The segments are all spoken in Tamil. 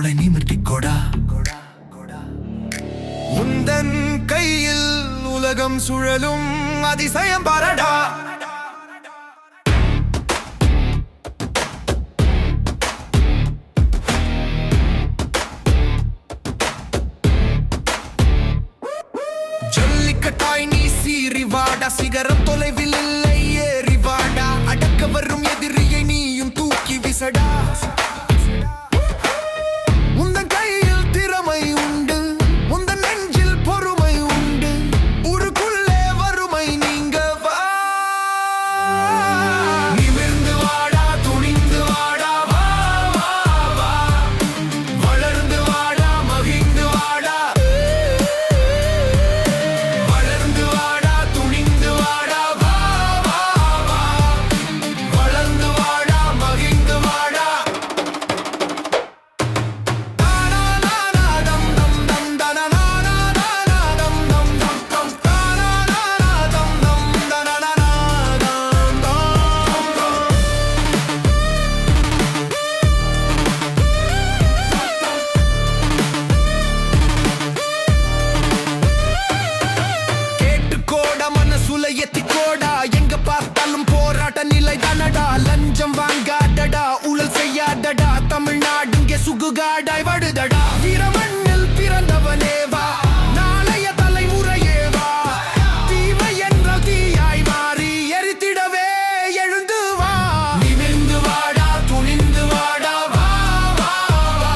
தோளை நிமிர்த்திக் கொடா. உந்தன் கையில் உலகம் சுழலும் அதிசயம் பாரடா. ஜல்லிக்கட்டாய் நீ சீறி வாடா, சிகரம் தொலைவில் இல்லை ஏறி வாடா. அடக்க வரும் எதிரியை நீயும் தூக்கி விசடா. உந்தன் கையில் திறமை உண்டு, உந்தன் நெஞ்சில் பொறுமை உண்டு. ஊருக்குள்ளே வறுமை நீங்க வா. நிமிர்ந்து வாடா, துணிந்து வாடா, வா வா வா. வளர்ந்து வாடா, மகிழ்ந்து வாடா. வளர்ந்து வாடா, துணிந்து வாடா, வா வா வா. வளர்ந்து வாடா, மகிழ்ந்து வாடா. எத்திக்கோடா, எங்க பார்த்தாலும் போராட்ட நிலை தானடா. லஞ்சம் வாங்காதடா, ஊழல் செய்யாதடா. தமிழ்நாடு இங்கே சுகுகாடாய் வடுதடா. வீரமண்ணில் பிறந்தவனேவா, நாளைய தலைமுறையேவா. தீமை என்றால் தீயாய் மாறி எரித்திடவே எழுந்து வா. நிமிர்ந்து வாடா, துணிந்து வாடா, வா வா வா.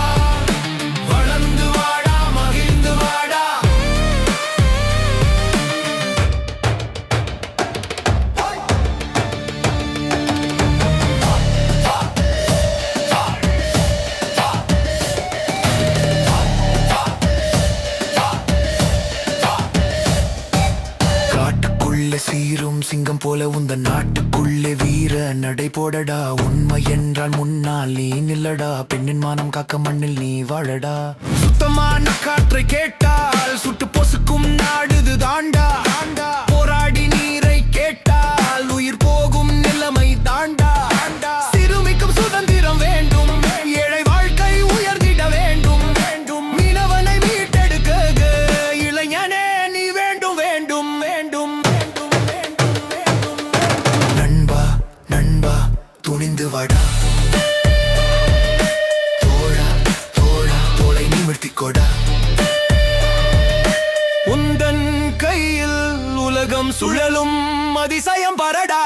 வளர்ந்து வாடா, மகிழ்ந்து வாடா. சீரும் சிங்கம் போல உந்த நாட்டுக்குள்ளே வீர நடை போடடா. உண்மை என்றால் முன்னால் நீ நில்லடா. பெண்ணின் மானம் காக்க மண்ணில் நீ வாழடா. சுத்தமான காற்றை கேட்டால் சுட்டு பொசுக்கும் நாடுது தாண்டா. போராடி நீரை கேட்டால் உயிர் போகும் நிலைமை தாண்டா. சிறுமிக்கும் சுதந்திரம் வேண்டும், ஏழை வாழ்க்கை உயர்ந்திட வேண்டும். மீனவனை மீட்டெடுக்க இளைஞனே நீ வேண்டும் வேண்டும் வேண்டும். துணிந்து வாடா, தோழா தோழா, தோளை நிமிர்த்திக் கொடா. உந்தன் கையில் உலகம் சுழலும் அதிசயம் பாரடா.